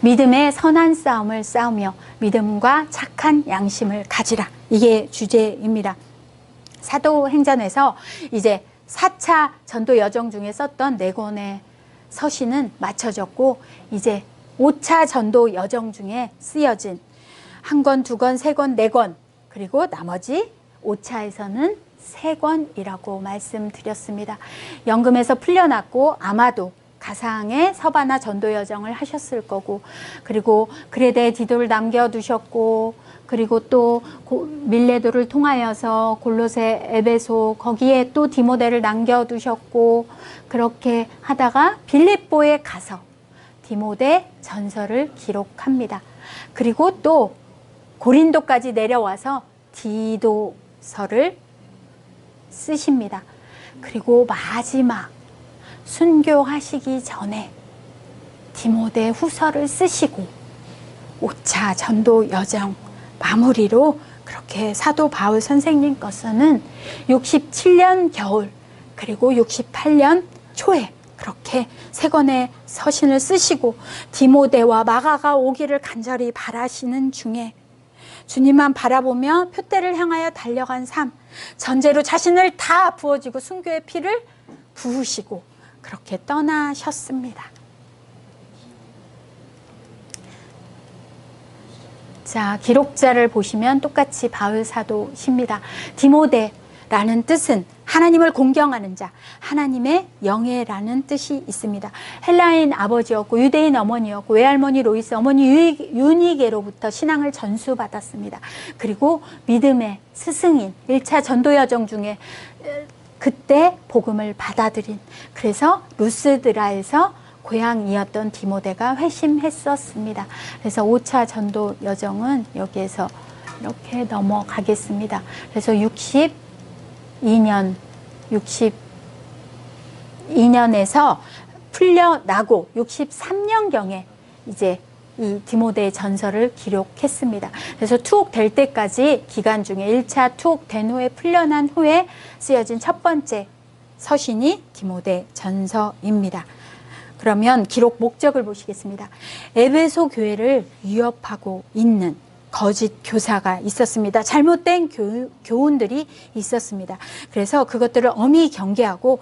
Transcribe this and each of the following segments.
믿음의 선한 싸움을 싸우며 믿음과 착한 양심을 가지라. 이게 주제입니다. 사도행전에서 이제 4차 전도 여정 중에 썼던 4권의 서신은 마쳐졌고, 이제 5차 전도 여정 중에 쓰여진 1권, 2권, 3권, 4권, 그리고 나머지 5차에서는 3권이라고 말씀드렸습니다. 연금에서 풀려났고 아마도 가상의 서바나 전도 여정을 하셨을 거고, 그리고 그레데 디도를 남겨두셨고, 그리고 또 밀레도를 통하여서 골로새, 에베소, 거기에 또 디모데를 남겨두셨고, 그렇게 하다가 빌립보에 가서 디모데 전서를 기록합니다. 그리고 또 고린도까지 내려와서 디도서를 쓰십니다. 그리고 마지막 순교하시기 전에 디모데 후서를 쓰시고 5차 전도 여정 마무리로 그렇게 사도 바울 선생님 것은 67년 겨울 그리고 68년 초에 그렇게 3권의 서신을 쓰시고 디모데와 마가가 오기를 간절히 바라시는 중에 주님만 바라보며 표대를 향하여 달려간 삶, 전제로 자신을 다 부어지고 순교의 피를 부으시고 그렇게 떠나셨습니다. 자, 기록자를 보시면 똑같이 바울 사도십니다. 디모데라는 뜻은 하나님을 공경하는 자, 하나님의 영예라는 뜻이 있습니다. 헬라인 아버지였고 유대인 어머니였고 외할머니 로이스, 어머니 유니게로부터 신앙을 전수받았습니다. 그리고 믿음의 스승인 1차 전도여정 중에 그때 복음을 받아들인, 그래서 루스드라에서 고향이었던 디모데가 회심했었습니다. 그래서 5차 전도 여정은 여기에서 이렇게 넘어가겠습니다. 그래서 62년에서 풀려나고 63년경에 이제 이 디모데 전서를 기록했습니다. 그래서 투옥될 때까지 기간 중에 1차 투옥된 후에 풀려난 후에 쓰여진 첫 번째 서신이 디모데 전서입니다. 그러면 기록 목적을 보시겠습니다. 에베소 교회를 위협하고 있는 거짓 교사가 있었습니다. 잘못된 교훈들이 있었습니다. 그래서 그것들을 엄히 경계하고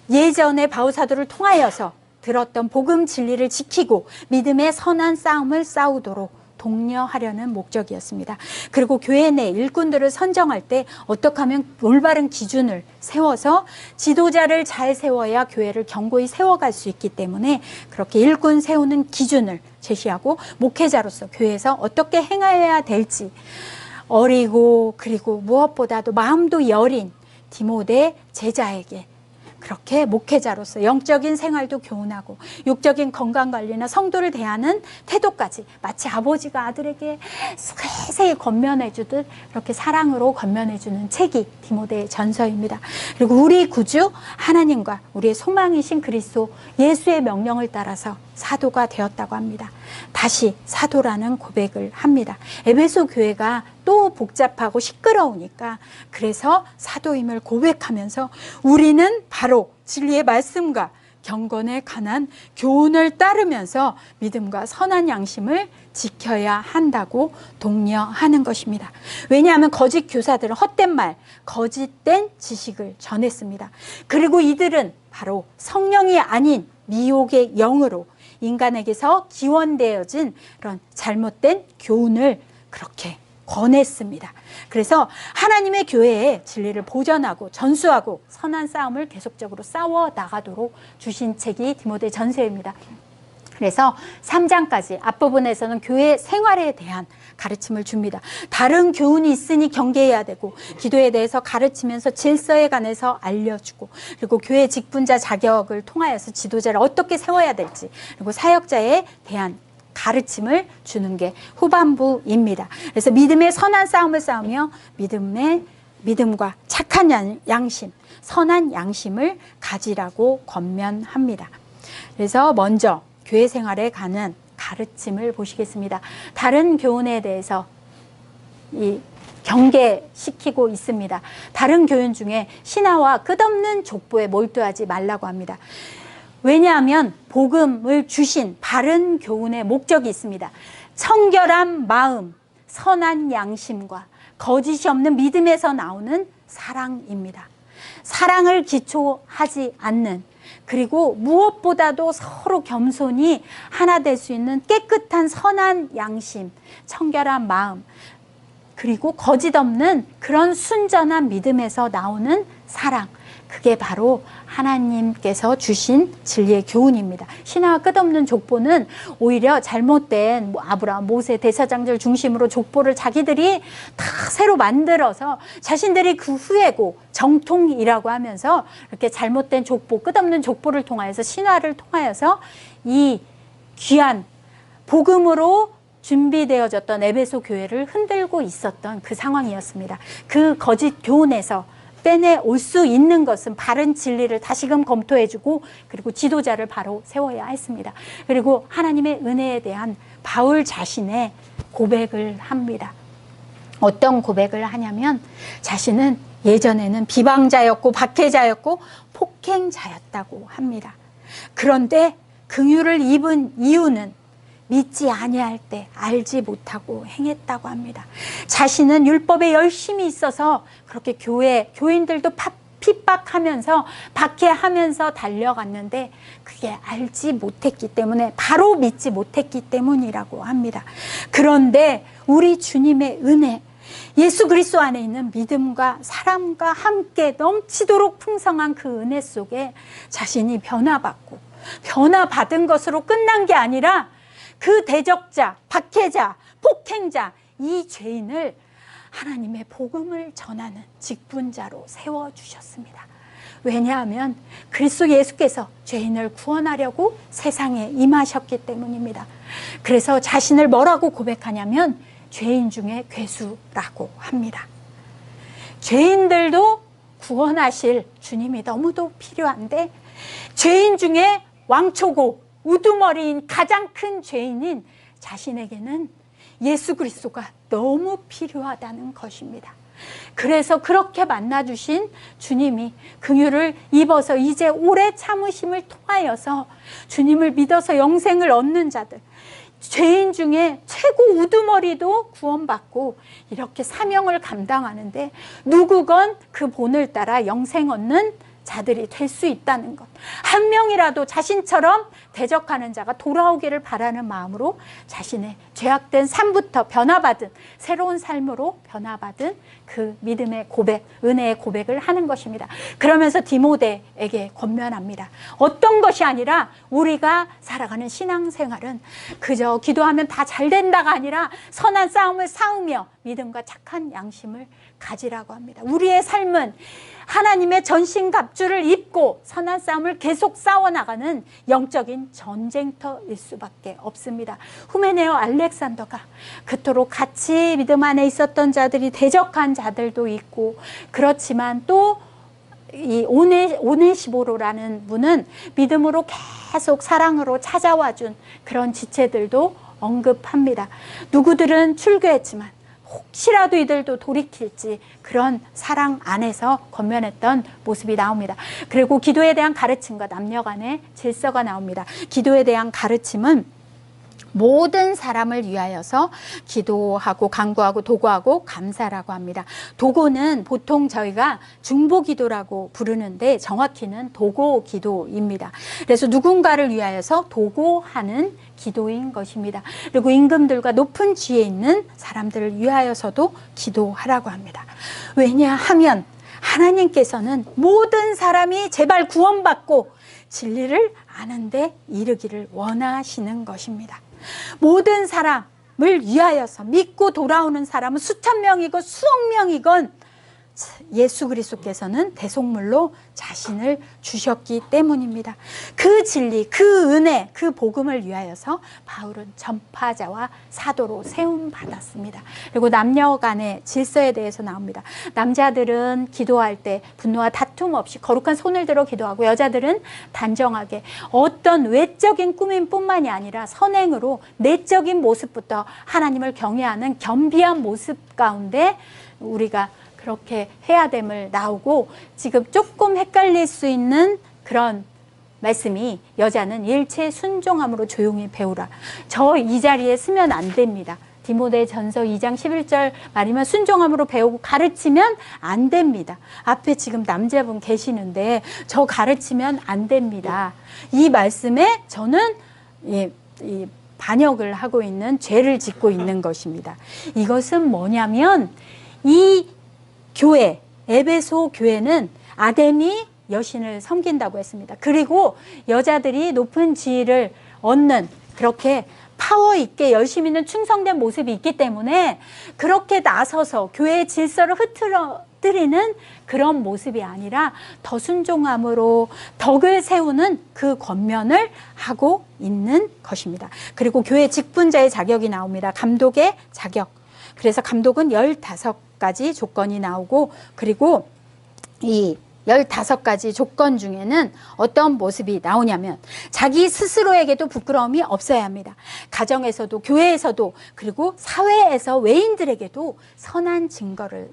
예전에 바울 사도를 통하여서 들었던 복음 진리를 지키고 믿음의 선한 싸움을 싸우도록 독려하려는 목적이었습니다. 그리고 교회 내 일꾼들을 선정할 때 어떻게 하면 올바른 기준을 세워서 지도자를 잘 세워야 교회를 견고히 세워갈 수 있기 때문에 그렇게 일꾼 세우는 기준을 제시하고 목회자로서 교회에서 어떻게 행하여야 될지 어리고 그리고 무엇보다도 마음도 여린 디모데 제자에게 그렇게 목회자로서 영적인 생활도 교훈하고 육적인 건강관리나 성도를 대하는 태도까지 마치 아버지가 아들에게 세세히 권면해주듯 그렇게 사랑으로 권면해주는 책이 디모데 전서입니다. 그리고 우리 구주 하나님과 우리의 소망이신 그리스도 예수의 명령을 따라서 사도가 되었다고 합니다. 다시 사도라는 고백을 합니다. 에베소 교회가 또 복잡하고 시끄러우니까 그래서 사도임을 고백하면서 우리는 바로 진리의 말씀과 경건에 관한 교훈을 따르면서 믿음과 선한 양심을 지켜야 한다고 독려하는 것입니다. 왜냐하면 거짓 교사들은 헛된 말, 거짓된 지식을 전했습니다. 그리고 이들은 바로 성령이 아닌 미혹의 영으로 인간에게서 기원되어진 그런 잘못된 교훈을 그렇게 권했습니다. 그래서 하나님의 교회에 진리를 보전하고 전수하고 선한 싸움을 계속적으로 싸워 나가도록 주신 책이 디모데 전서입니다. 그래서 3장까지 앞부분에서는 교회 생활에 대한 가르침을 줍니다. 다른 교훈이 있으니 경계해야 되고 기도에 대해서 가르치면서 질서에 관해서 알려주고 그리고 교회 직분자 자격을 통하여서 지도자를 어떻게 세워야 될지 그리고 사역자에 대한 가르침을 주는 게 후반부입니다. 그래서 믿음의 선한 싸움을 싸우며 믿음과 착한 양심, 선한 양심을 가지라고 권면합니다. 그래서 먼저 교회 생활에 관한 가르침을 보시겠습니다. 다른 교훈에 대해서 경계시키고 있습니다. 다른 교훈 중에 신하와 끝없는 족보에 몰두하지 말라고 합니다. 왜냐하면 복음을 주신 바른 교훈의 목적이 있습니다. 청결한 마음, 선한 양심과 거짓이 없는 믿음에서 나오는 사랑입니다. 사랑을 기초하지 않는, 그리고 무엇보다도 서로 겸손히 하나 될 수 있는 깨끗한 선한 양심, 청결한 마음, 그리고 거짓 없는 그런 순전한 믿음에서 나오는 사랑, 그게 바로 하나님께서 주신 진리의 교훈입니다. 신화와 끝없는 족보는 오히려 잘못된 아브라함, 모세, 대사장들 중심으로 족보를 자기들이 다 새로 만들어서 자신들이 그 후예고 정통이라고 하면서 이렇게 잘못된 족보, 끝없는 족보를 통하여서 신화를 통하여서 이 귀한 복음으로 준비되어졌던 에베소 교회를 흔들고 있었던 그 상황이었습니다. 그 거짓 교훈에서 빼내올 수 있는 것은 바른 진리를 다시금 검토해주고, 그리고 지도자를 바로 세워야 했습니다. 그리고 하나님의 은혜에 대한 바울 자신의 고백을 합니다. 어떤 고백을 하냐면, 자신은 예전에는 비방자였고 박해자였고 폭행자였다고 합니다. 그런데 긍휼을 입은 이유는 믿지 아니할 때 알지 못하고 행했다고 합니다. 자신은 율법에 열심히 있어서 그렇게 교인들도 핍박하면서 박해하면서 달려갔는데 그게 알지 못했기 때문에, 바로 믿지 못했기 때문이라고 합니다. 그런데 우리 주님의 은혜, 예수 그리스도 안에 있는 믿음과 사랑과 함께 넘치도록 풍성한 그 은혜 속에 자신이 변화받은 것으로 끝난 게 아니라 그 대적자, 박해자, 폭행자, 이 죄인을 하나님의 복음을 전하는 직분자로 세워주셨습니다. 왜냐하면 그리스도 예수께서 죄인을 구원하려고 세상에 임하셨기 때문입니다. 그래서 자신을 뭐라고 고백하냐면 죄인 중에 괴수라고 합니다. 죄인들도 구원하실 주님이 너무도 필요한데, 죄인 중에 왕초고 우두머리인 가장 큰 죄인인 자신에게는 예수 그리스도가 너무 필요하다는 것입니다. 그래서 그렇게 만나주신 주님이 긍휼을 입어서 이제 오래 참으심을 통하여서 주님을 믿어서 영생을 얻는 자들, 죄인 중에 최고 우두머리도 구원받고 이렇게 사명을 감당하는데, 누구건 그 본을 따라 영생 얻는 자들이 될 수 있다는 것. 한 명이라도 자신처럼 대적하는 자가 돌아오기를 바라는 마음으로 자신의 죄악된 삶부터 변화받은, 새로운 삶으로 변화받은 그 믿음의 고백, 은혜의 고백을 하는 것입니다. 그러면서 디모데에게 권면합니다. 어떤 것이 아니라 우리가 살아가는 신앙생활은 그저 기도하면 다 잘 된다가 아니라 선한 싸움을 싸우며 믿음과 착한 양심을 가지라고 합니다. 우리의 삶은 하나님의 전신갑주를 입고 선한 싸움을 계속 싸워나가는 영적인 전쟁터일 수밖에 없습니다. 후메네오 알렉산더가 그토록 같이 믿음 안에 있었던 자들이 대적한 자들도 있고, 그렇지만 또 이 오네시보로라는 분은 믿음으로 계속 사랑으로 찾아와준 그런 지체들도 언급합니다. 누구들은 출교했지만 혹시라도 이들도 돌이킬지 그런 사랑 안에서 권면했던 모습이 나옵니다. 그리고 기도에 대한 가르침과 남녀 간의 질서가 나옵니다. 기도에 대한 가르침은 모든 사람을 위하여서 기도하고 간구하고 도구하고 감사라고 합니다. 도구는 보통 저희가 중보기도라고 부르는데 정확히는 도고기도입니다. 그래서 누군가를 위하여서 도고하는 기도인 것입니다. 그리고 임금들과 높은 지위에 있는 사람들을 위하여서도 기도하라고 합니다. 왜냐하면 하나님께서는 모든 사람이 제발 구원받고 진리를 아는 데 이르기를 원하시는 것입니다. 모든 사람을 위하여서 믿고 돌아오는 사람은 수천 명이건 수억 명이건 예수 그리스도께서는 대속물로 자신을 주셨기 때문입니다. 그 진리, 그 은혜, 그 복음을 위하여서 바울은 전파자와 사도로 세움받았습니다. 그리고 남녀 간의 질서에 대해서 나옵니다. 남자들은 기도할 때 분노와 다툼 없이 거룩한 손을 들어 기도하고, 여자들은 단정하게 어떤 외적인 꾸밈뿐만이 아니라 선행으로 내적인 모습부터 하나님을 경외하는 겸비한 모습 가운데 우리가 그렇게 해야 됨을 나오고, 지금 조금 헷갈릴 수 있는 그런 말씀이 여자는 일체 순종함으로 조용히 배우라. 저 이 자리에 쓰면 안 됩니다. 디모데전서 2장 11절 말이면 순종함으로 배우고 가르치면 안 됩니다. 앞에 지금 남자분 계시는데 저 가르치면 안 됩니다. 이 말씀에 저는 이 반역을 하고 있는 죄를 짓고 있는 것입니다. 이것은 뭐냐면 이 교회, 에베소 교회는 아담이 여신을 섬긴다고 했습니다. 그리고 여자들이 높은 지위를 얻는 그렇게 파워 있게 열심히 있는 충성된 모습이 있기 때문에 그렇게 나서서 교회의 질서를 흐트러뜨리는 그런 모습이 아니라 더 순종함으로 덕을 세우는 그 권면을 하고 있는 것입니다. 그리고 교회 직분자의 자격이 나옵니다. 감독의 자격. 그래서 감독은 15가지 조건이 나오고, 그리고 이 15가지 조건 중에는 어떤 모습이 나오냐면 자기 스스로에게도 부끄러움이 없어야 합니다. 가정에서도 교회에서도 그리고 사회에서 외인들에게도 선한 증거를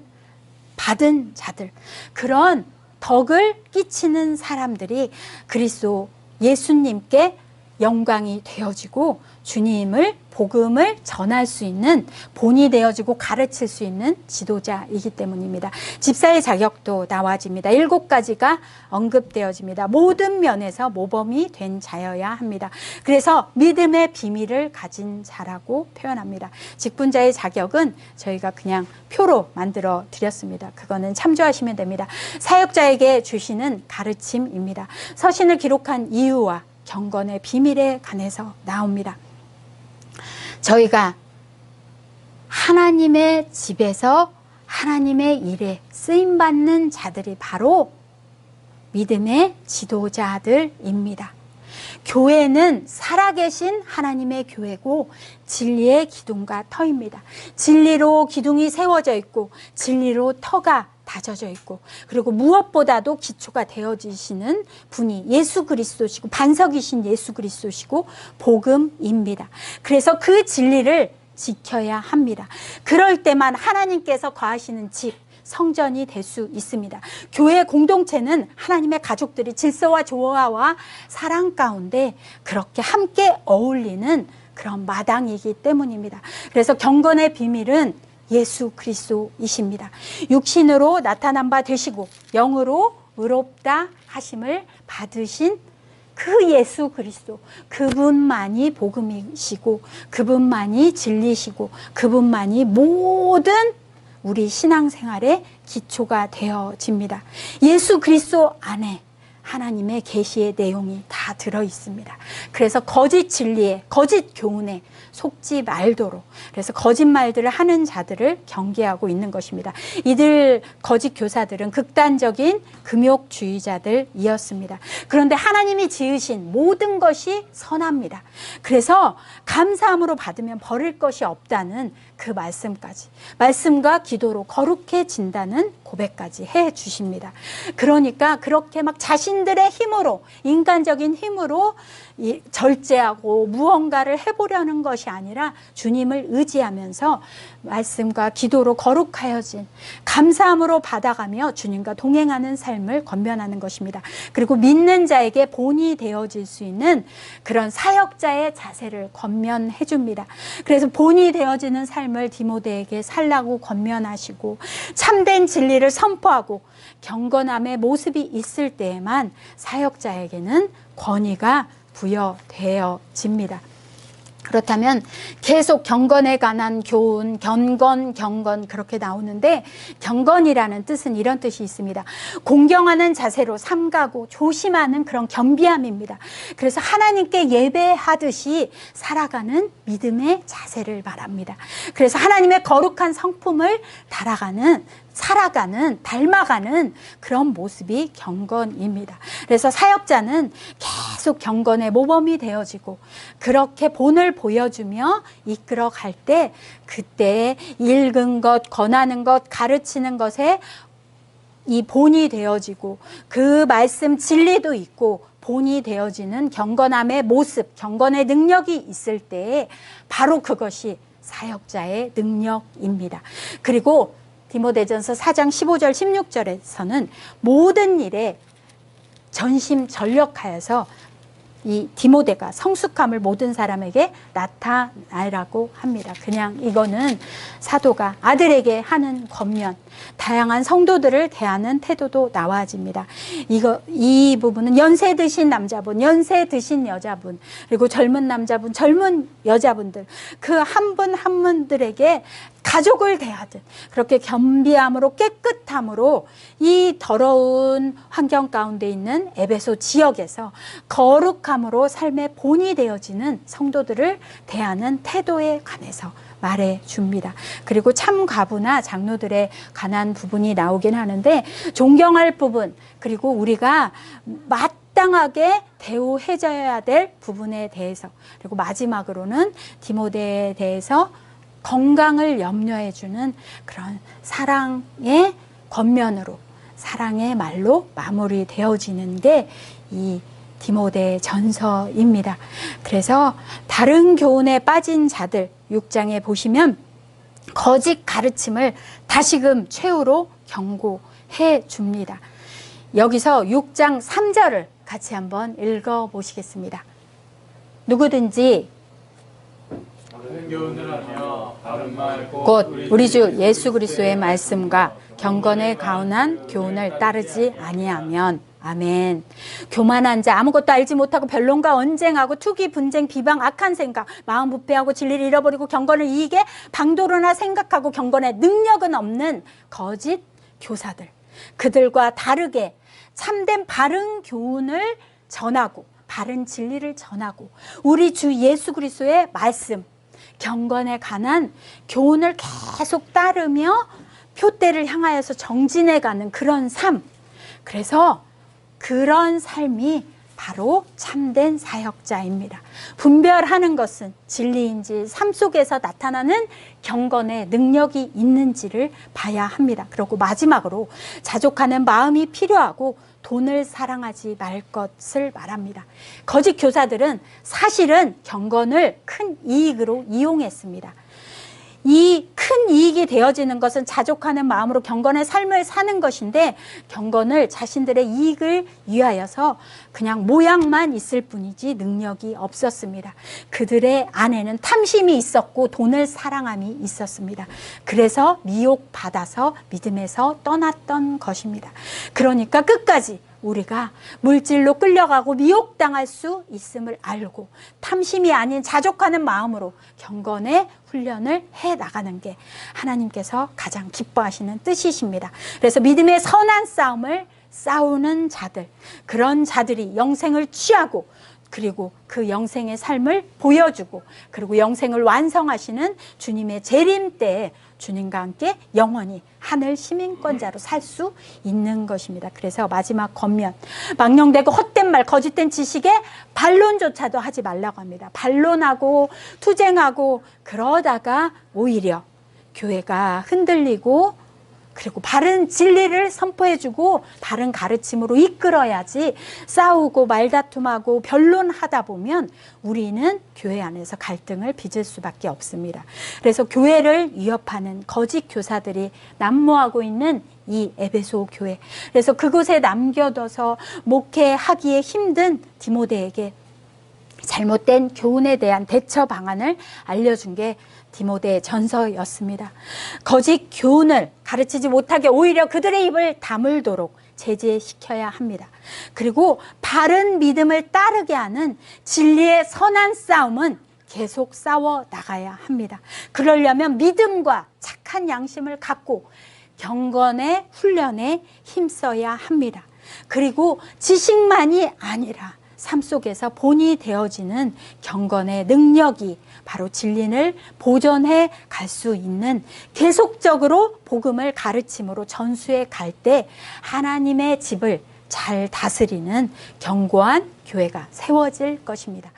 받은 자들, 그런 덕을 끼치는 사람들이 그리스도 예수님께 영광이 되어지고 주님을 복음을 전할 수 있는 본이 되어지고 가르칠 수 있는 지도자이기 때문입니다. 집사의 자격도 나와집니다. 7가지가 언급되어집니다. 모든 면에서 모범이 된 자여야 합니다. 그래서 믿음의 비밀을 가진 자라고 표현합니다. 직분자의 자격은 저희가 그냥 표로 만들어 드렸습니다. 그거는 참조하시면 됩니다. 사역자에게 주시는 가르침입니다. 서신을 기록한 이유와 경건의 비밀에 관해서 나옵니다. 저희가 하나님의 집에서 하나님의 일에 쓰임받는 자들이 바로 믿음의 지도자들입니다. 교회는 살아계신 하나님의 교회고 진리의 기둥과 터입니다. 진리로 기둥이 세워져 있고 진리로 터가 다져져 있고, 그리고 무엇보다도 기초가 되어지시는 분이 예수 그리스도시고 반석이신 예수 그리스도시고 복음입니다. 그래서 그 진리를 지켜야 합니다. 그럴 때만 하나님께서 거하시는 집, 성전이 될 수 있습니다. 교회 공동체는 하나님의 가족들이 질서와 조화와 사랑 가운데 그렇게 함께 어울리는 그런 마당이기 때문입니다. 그래서 경건의 비밀은 예수 그리스도이십니다. 육신으로 나타난 바 되시고 영으로 의롭다 하심을 받으신 그 예수 그리스도, 그분만이 복음이시고 그분만이 진리시고 그분만이 모든 우리 신앙생활의 기초가 되어집니다. 예수 그리스도 안에 하나님의 계시의 내용이 다 들어 있습니다. 그래서 거짓 진리에, 거짓 교훈에 속지 말도록, 그래서 거짓말들을 하는 자들을 경계하고 있는 것입니다. 이들 거짓 교사들은 극단적인 금욕주의자들이었습니다. 그런데 하나님이 지으신 모든 것이 선합니다. 그래서 감사함으로 받으면 버릴 것이 없다는 그 말씀까지, 말씀과 기도로 거룩해진다는 고백까지 해 주십니다. 그러니까 그렇게 막 자신들의 힘으로, 인간적인 힘으로 절제하고 무언가를 해보려는 것이 아니라 주님을 의지하면서 말씀과 기도로 거룩하여진 감사함으로 받아가며 주님과 동행하는 삶을 권면하는 것입니다. 그리고 믿는 자에게 본이 되어질 수 있는 그런 사역자의 자세를 권면해 줍니다. 그래서 본이 되어지는 삶을 디모데에게 살라고 권면하시고, 참된 진리를 선포하고 경건함의 모습이 있을 때에만 사역자에게는 권위가 부여되어집니다. 그렇다면 계속 경건에 관한 교훈, 경건 그렇게 나오는데, 경건이라는 뜻은 이런 뜻이 있습니다. 공경하는 자세로 삼가고 조심하는 그런 겸비함입니다. 그래서 하나님께 예배하듯이 살아가는 믿음의 자세를 말합니다. 그래서 하나님의 거룩한 성품을 살아가는, 닮아가는 그런 모습이 경건입니다. 그래서 사역자는 계속 경건의 모범이 되어지고 그렇게 본을 보여주며 이끌어 갈 때, 그때 읽은 것, 권하는 것, 가르치는 것에 이 본이 되어지고 그 말씀 진리도 있고 본이 되어지는 경건함의 모습, 경건의 능력이 있을 때 바로 그것이 사역자의 능력입니다. 그리고 디모데전서 4장 15절 16절에서는 모든 일에 전심전력하여서 이 디모데가 성숙함을 모든 사람에게 나타내라고 합니다. 그냥 이거는 사도가 아들에게 하는 권면, 다양한 성도들을 대하는 태도도 나와집니다. 이 부분은 연세 드신 남자분, 연세 드신 여자분, 그리고 젊은 남자분, 젊은 여자분들, 그 한 분 한 분들에게 가족을 대하듯 그렇게 겸비함으로 깨끗함으로 이 더러운 환경 가운데 있는 에베소 지역에서 거룩함으로 삶의 본이 되어지는 성도들을 대하는 태도에 관해서 말해 줍니다. 그리고 참 과부나 장로들에 관한 부분이 나오긴 하는데 존경할 부분, 그리고 우리가 마땅하게 대우해줘야 될 부분에 대해서, 그리고 마지막으로는 디모데에 대해서 건강을 염려해 주는 그런 사랑의 권면으로, 사랑의 말로 마무리되어지는 게 이 디모데 전서입니다. 그래서 다른 교훈에 빠진 자들 6장에 보시면 거짓 가르침을 다시금 최후로 경고해 줍니다. 여기서 6장 3절을 같이 한번 읽어 보시겠습니다. 누구든지 곧 우리 주 예수 그리스도의 말씀과 경건에 가운한 교훈을 따르지 아니하면, 아멘. 교만한 자, 아무것도 알지 못하고 변론과 언쟁하고 투기, 분쟁, 비방, 악한 생각, 마음 부패하고 진리를 잃어버리고 경건을 이익에 방도로나 생각하고 경건에 능력은 없는 거짓 교사들, 그들과 다르게 참된 바른 교훈을 전하고 바른 진리를 전하고 우리 주 예수 그리스도의 말씀, 경건에 관한 교훈을 계속 따르며 표대를 향하여서 정진해가는 그런 삶, 그래서 그런 삶이 바로 참된 사역자입니다. 분별하는 것은 진리인지 삶 속에서 나타나는 경건의 능력이 있는지를 봐야 합니다. 그리고 마지막으로 자족하는 마음이 필요하고 돈을 사랑하지 말 것을 말합니다. 거짓 교사들은 사실은 경건을 큰 이익으로 이용했습니다. 이 큰 이익이 되어지는 것은 자족하는 마음으로 경건의 삶을 사는 것인데, 경건을 자신들의 이익을 위하여서 그냥 모양만 있을 뿐이지 능력이 없었습니다. 그들의 안에는 탐심이 있었고 돈을 사랑함이 있었습니다. 그래서 미혹받아서 믿음에서 떠났던 것입니다. 그러니까 끝까지 우리가 물질로 끌려가고 미혹당할 수 있음을 알고 탐심이 아닌 자족하는 마음으로 경건의 훈련을 해나가는 게 하나님께서 가장 기뻐하시는 뜻이십니다. 그래서 믿음의 선한 싸움을 싸우는 자들, 그런 자들이 영생을 취하고 그리고 그 영생의 삶을 보여주고 그리고 영생을 완성하시는 주님의 재림 때에 주님과 함께 영원히 하늘 시민권자로 살 수 있는 것입니다. 그래서 마지막 권면, 망령되고 헛된 말, 거짓된 지식에 반론조차도 하지 말라고 합니다. 반론하고 투쟁하고 그러다가 오히려 교회가 흔들리고 그리고 바른 진리를 선포해주고 바른 가르침으로 이끌어야지, 싸우고 말다툼하고 변론하다 보면 우리는 교회 안에서 갈등을 빚을 수밖에 없습니다. 그래서 교회를 위협하는 거짓 교사들이 난무하고 있는 이 에베소 교회, 그래서 그곳에 남겨둬서 목회하기에 힘든 디모데에게 잘못된 교훈에 대한 대처 방안을 알려준 게 디모데 전서였습니다. 거짓 교훈을 가르치지 못하게 오히려 그들의 입을 다물도록 제재시켜야 합니다. 그리고 바른 믿음을 따르게 하는 진리의 선한 싸움은 계속 싸워 나가야 합니다. 그러려면 믿음과 착한 양심을 갖고 경건의 훈련에 힘써야 합니다. 그리고 지식만이 아니라 삶 속에서 본이 되어지는 경건의 능력이 바로 진리를 보존해 갈 수 있는, 계속적으로 복음을 가르침으로 전수해 갈 때 하나님의 집을 잘 다스리는 견고한 교회가 세워질 것입니다.